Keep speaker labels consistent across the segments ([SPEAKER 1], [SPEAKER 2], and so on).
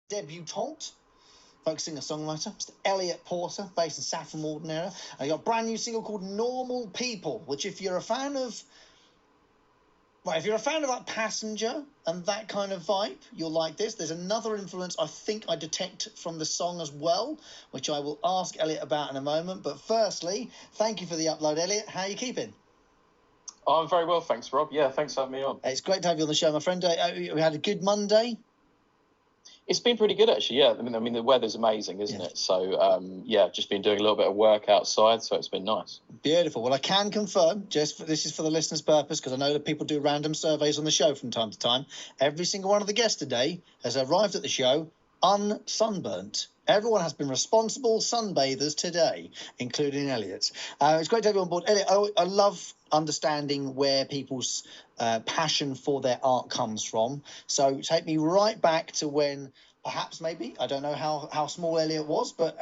[SPEAKER 1] debutante, folk singer-songwriter, Mr. Elliot Porter, based in Saffron Walden area. And he got a brand new single called Normal People, which if you're a fan of that Passenger and that kind of vibe, you'll like this. There's another influence I think I detect from the song as well, which I will ask Elliot about in a moment. But firstly, thank you for the upload, Elliot. How are you keeping?
[SPEAKER 2] I'm very well, thanks, Rob. Yeah, thanks for having me on.
[SPEAKER 1] It's great to have you on the show, my friend. We had a good Monday.
[SPEAKER 2] It's been pretty good, actually, yeah. I mean the weather's amazing, isn't it? So, just been doing a little bit of work outside, so it's been nice.
[SPEAKER 1] Beautiful. Well, I can confirm, this is for the listeners' purpose, because I know that people do random surveys on the show from time to time. Every single one of the guests today has arrived at the show unsunburnt. Everyone has been responsible sunbathers today, including Elliot. It's great to have you on board. Elliot, I love understanding where people's passion for their art comes from. So take me right back to when, perhaps maybe, I don't know how small Elliot was, but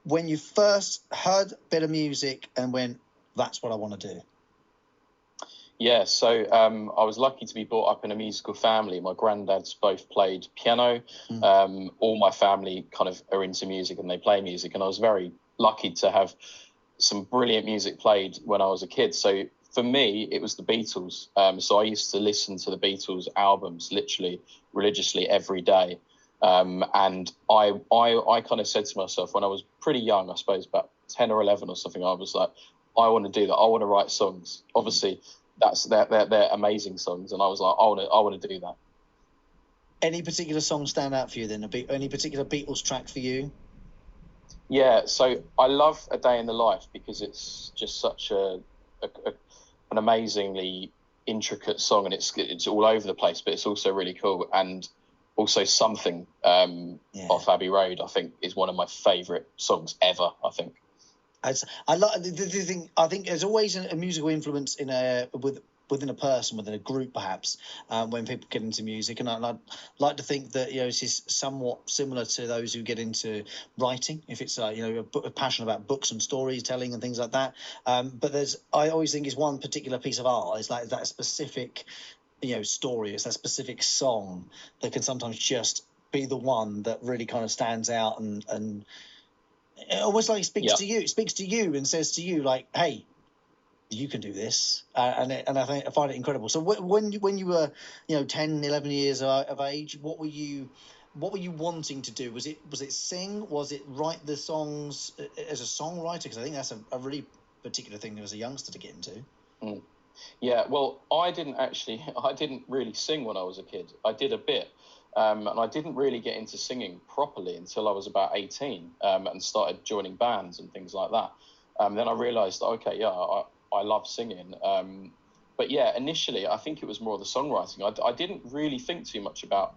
[SPEAKER 1] when you first heard a bit of music and went, that's what I want to do.
[SPEAKER 2] Yeah, so I was lucky to be brought up in a musical family. My granddads both played piano. All my family kind of are into music and they play music. And I was very lucky to have some brilliant music played when I was a kid. So for me, it was the Beatles. So I used to listen to the Beatles albums literally religiously every day. And I kind of said to myself when I was pretty young, I suppose about 10 or 11 or something, I was like, I want to do that. I want to write songs. Obviously, they're amazing songs, and I was like, I want to do that.
[SPEAKER 1] Any particular song stand out for you then? Any particular Beatles track for you?
[SPEAKER 2] Yeah, so I love A Day in the Life because it's just such an amazingly intricate song, and it's all over the place, but it's also really cool. And also Something off Abbey Road, I think, is one of my favourite songs ever, I think.
[SPEAKER 1] I like the thing. I think there's always a musical influence within a person, within a group, perhaps, when people get into music. And I'd like to think that this is somewhat similar to those who get into writing, if it's a passion about books and storytelling and things like that. But I always think it's one particular piece of art. It's like that specific story. It's that specific song that can sometimes just be the one that really kind of stands out and almost like speaks to you and says to you, like, hey, you can do this. And I find it incredible. So when you were 10, 11 years of age, what were you wanting to do? Was it sing? Was it write the songs as a songwriter? Because I think that's a really particular thing as a youngster to get into.
[SPEAKER 2] Yeah, well, I didn't really sing when I was a kid. I did a bit. And I didn't really get into singing properly until I was about 18 and started joining bands and things like that. Then I realised, okay, yeah, I love singing. But yeah, initially, I think it was more the songwriting. I didn't really think too much about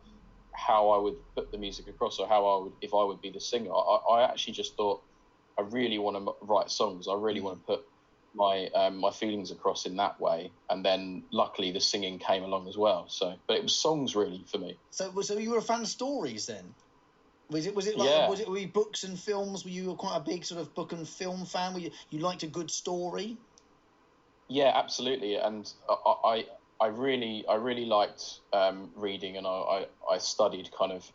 [SPEAKER 2] how I would put the music across or if I would be the singer. I actually just thought, I really want to write songs. I really want to put my feelings across in that way, and then luckily the singing came along as well. So, but it was songs really for me.
[SPEAKER 1] So you were a fan of stories then? Was it were you books and films? Were you quite a big sort of book and film fan? Were you liked a good story?
[SPEAKER 2] Yeah, absolutely. And I really liked reading, and I studied kind of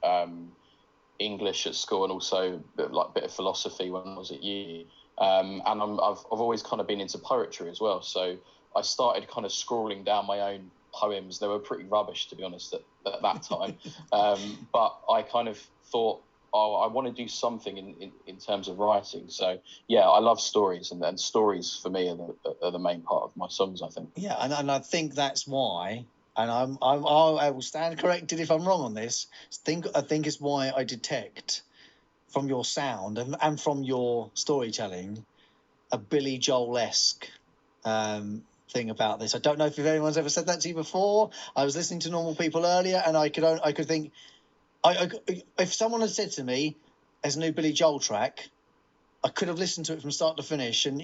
[SPEAKER 2] English at school and also a bit of philosophy when I was at uni. And I've always kind of been into poetry as well. So I started kind of scrawling down my own poems. They were pretty rubbish, to be honest, at that time. But I kind of thought, I want to do something in terms of writing. So yeah, I love stories, and stories for me are the main part of my songs, I think.
[SPEAKER 1] Yeah, and I think that's why. And I will stand corrected if I'm wrong on this. I think it's why I detect from your sound and from your storytelling a Billy Joel-esque thing about this. I don't know if anyone's ever said that to you before. I was listening to Normal People earlier, and I could think, if someone had said to me, "There's a new Billy Joel track," I could have listened to it from start to finish, and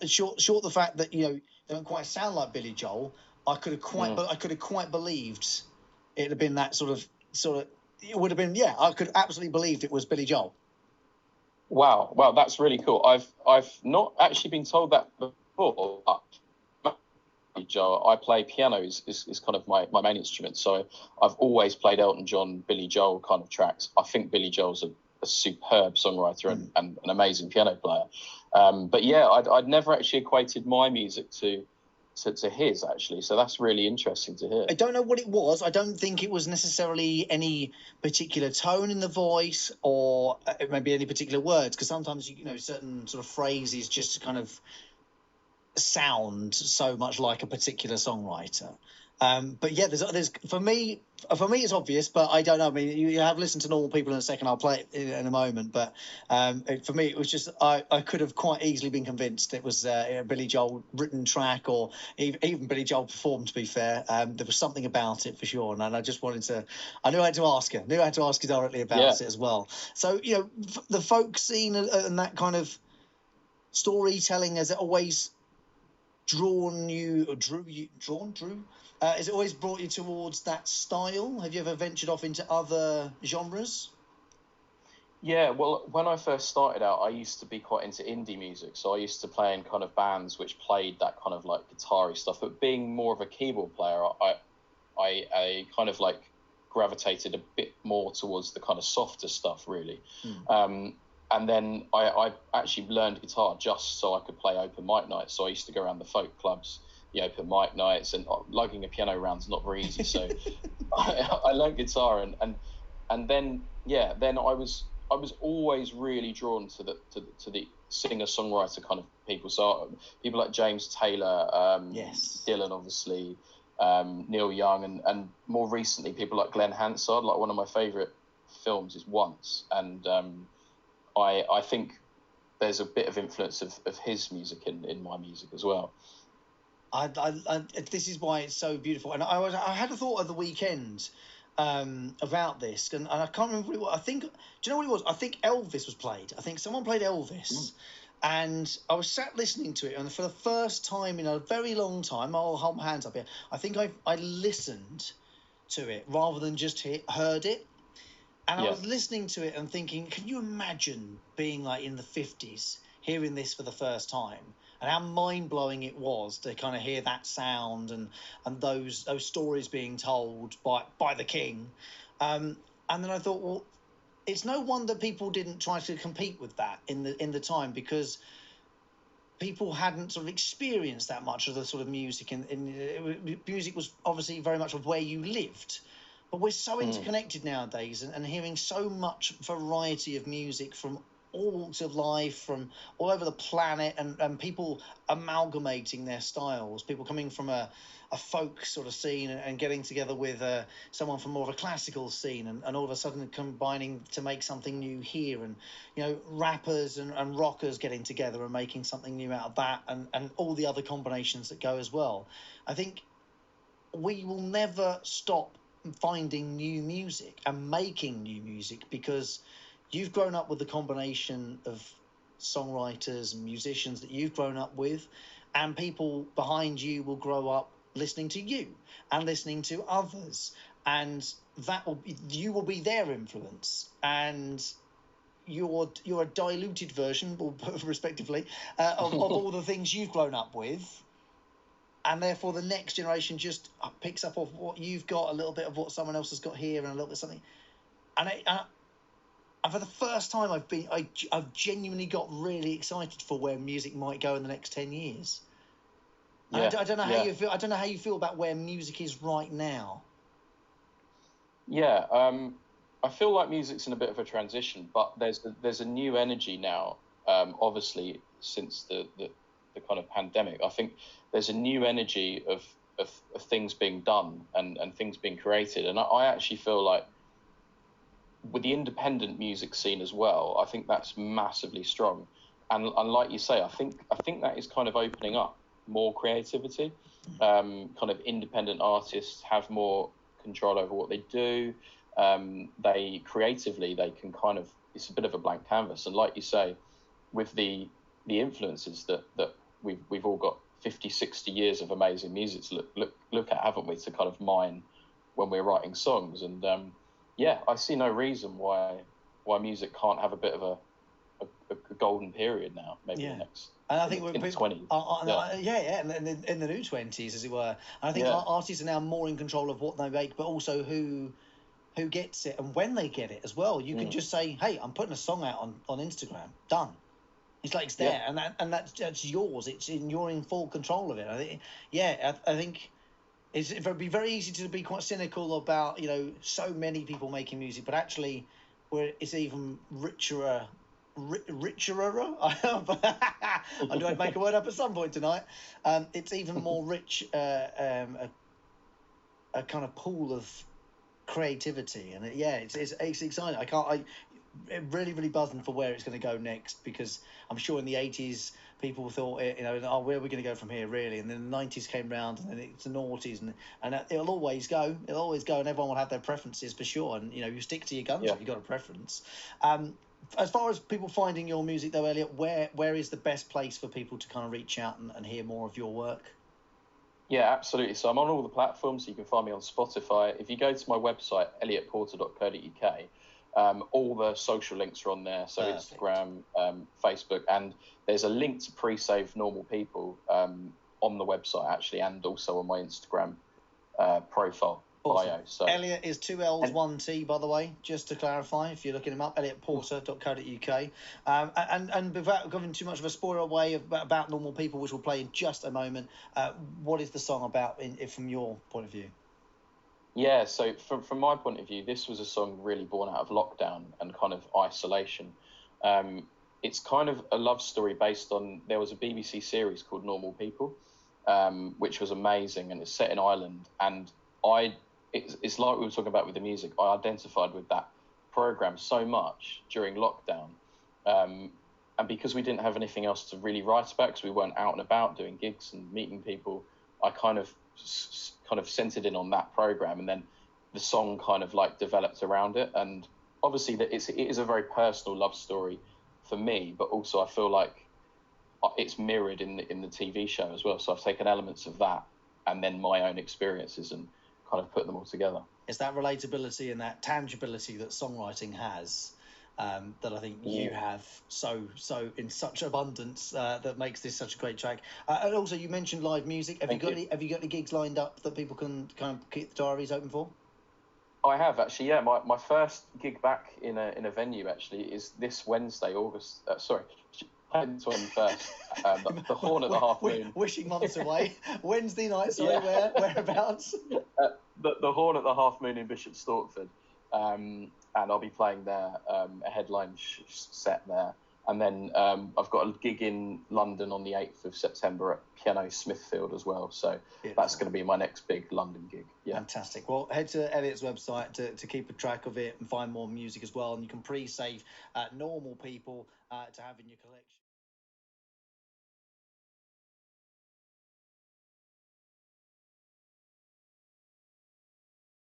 [SPEAKER 1] short the fact that they don't quite sound like Billy Joel, I could have quite believed it had been that sort of. It would have been, yeah, I could absolutely believed it was Billy Joel.
[SPEAKER 2] Wow, that's really cool. I've not actually been told that before. Joel. I play piano is kind of my main instrument. So I've always played Elton John, Billy Joel kind of tracks. I think Billy Joel's a superb songwriter and an amazing piano player. But yeah, I'd never actually equated my music to his, actually. So that's really interesting to hear.
[SPEAKER 1] I don't know what it was. I don't think it was necessarily any particular tone in the voice or maybe any particular words, because sometimes, you know, certain sort of phrases just kind of sound so much like a particular songwriter. But yeah, there's for me it's obvious, but I don't know. I mean, you have listened to Normal People in a second. I'll play it in a moment. But for me, it was just I could have quite easily been convinced it was a Billy Joel written track, or even Billy Joel performed. To be fair, there was something about it for sure, and I just wanted to. I knew I had to ask her. Knew I had to ask her directly about it as well. So, you know, the folk scene and that kind of storytelling, has it always drew you? Has it always brought you towards that style? Have you ever ventured off into other genres?
[SPEAKER 2] Yeah, well, when I first started out, I used to be quite into indie music. So I used to play in kind of bands which played that kind of like guitar-y stuff. But being more of a keyboard player, I kind of like gravitated a bit more towards the kind of softer stuff, really. And then I actually learned guitar just so I could play open mic nights. So I used to go around the folk clubs, the open mic nights, and lugging a piano around is not very easy. So I learned guitar, and then then I was always really drawn to the singer songwriter kind of people. So people like James Taylor, Dylan, obviously, Neil Young, and more recently people like Glenn Hansard. Like, one of my favourite films is Once, and I think there's a bit of influence of his music in my music as well.
[SPEAKER 1] This is why it's so beautiful. And I had a thought of the weekend about this, and I can't remember what I think. Do you know what it was? I think Elvis was played. I think someone played Elvis. And I was sat listening to it, and for the first time in a very long time, I'll hold my hands up here, I think I listened to it rather than just heard it. And I was listening to it and thinking, can you imagine being like in the 50s, hearing this for the first time, and how mind-blowing it was to kind of hear that sound and those stories being told by the king. And then I thought, well, it's no wonder people didn't try to compete with that in the time, because people hadn't sort of experienced that much of the sort of music. Music was obviously very much of where you lived. But we're so interconnected nowadays, and hearing so much variety of music from all walks of life, from all over the planet, and people amalgamating their styles, people coming from a folk sort of scene and getting together with someone from more of a classical scene, and all of a sudden combining to make something new here, and, you know, rappers and rockers getting together and making something new out of that, and all the other combinations that go as well. I think we will never stop finding new music and making new music, because you've grown up with the combination of songwriters and musicians that you've grown up with, and people behind you will grow up listening to you and listening to others, and you will be their influence, and you're a diluted version, respectively, of all the things you've grown up with. And therefore, the next generation just picks up off what you've got, a little bit of what someone else has got here, and a little bit of something. And for the first time, I've genuinely got really excited for where music might go in the next 10 years. Yeah, I don't know how you feel. I don't know how you feel about where music is right now.
[SPEAKER 2] Yeah, I feel like music's in a bit of a transition, but there's a new energy now. Obviously, since the kind of pandemic, I think there's a new energy of things being done and things being created, and I actually feel like with the independent music scene as well, I think that's massively strong, and like you say, I think that is kind of opening up more creativity. Kind of independent artists have more control over what they do. They creatively, they can kind of, it's a bit of a blank canvas, and like you say, with the influences that we've all got 50, 60 years of amazing music to look at, haven't we, to kind of mine when we're writing songs. And I see no reason why music can't have a bit of a golden period now, maybe the next.
[SPEAKER 1] And I think
[SPEAKER 2] in the 20s.
[SPEAKER 1] And in the new 20s, as it were. And I think artists are now more in control of what they make, but also who gets it and when they get it as well. You can just say, "Hey, I'm putting a song out on Instagram." Done. It's like it's there, and that's yours. You're in full control of it. I think it'd be very easy to be quite cynical about so many people making music, but actually, where it's even richer. I'm going to make a word up at some point tonight. It's even more rich, a kind of pool of creativity, and it's exciting. I'm really buzzing for where it's going to go next, because I'm sure in the 80s people thought where are we going to go from here, really, and then the 90s came round, and then it's the noughties, and it'll always go, and everyone will have their preferences for sure, and you stick to your guns if you've got a preference. As far as people finding your music though, Elliot, where is the best place for people to kind of reach out and hear more of your work?
[SPEAKER 2] Yeah, absolutely. So I'm on all the platforms. So you can find me on Spotify. If you go to my website, elliottporter.co.uk, all the social links are on there. So Instagram, Facebook, and there's a link to pre-save Normal People on the website, actually, and also on my Instagram profile.
[SPEAKER 1] Awesome.
[SPEAKER 2] Bio. So
[SPEAKER 1] Elliot is 2 L's, 1 T, by the way, just to clarify, if you're looking him up, elliottporter.co.uk. And without giving too much of a spoiler away about Normal People, which we'll play in just a moment, what is the song about from your point of view?
[SPEAKER 2] Yeah, so from my point of view, this was a song really born out of lockdown and kind of isolation. It's kind of a love story based on, there was a BBC series called Normal People, which was amazing, and it's set in Ireland, and it's like we were talking about with the music. I identified with that program so much during lockdown, and because we didn't have anything else to really write about, because we weren't out and about doing gigs and meeting people, I kind of centered in on that program, and then the song kind of like developed around it. And obviously, that it is a very personal love story for me, but also I feel like it's mirrored in the TV show as well. So I've taken elements of that and then my own experiences and kind of put them all together.
[SPEAKER 1] It's that relatability and that tangibility that songwriting has, that I think you have so in such abundance, that makes this such a great track. And also, you mentioned live music. Have you got any gigs lined up that people can kind of keep the diaries open for?
[SPEAKER 2] I have, actually. Yeah, my first gig back in a venue actually is this Wednesday, August. This one first. The Horn at the Half Moon.
[SPEAKER 1] Wishing months away. Wednesday night. Sorry, whereabouts?
[SPEAKER 2] The Horn at the Half Moon in Bishop Stortford, and I'll be playing there, a headline set there, and then I've got a gig in London on the 8th of September at Piano Smithfield as well. So that's going to be my next big London gig. Yeah.
[SPEAKER 1] Fantastic. Well, head to Elliot's website to keep a track of it and find more music as well, and you can pre-save Normal People to have in your collection.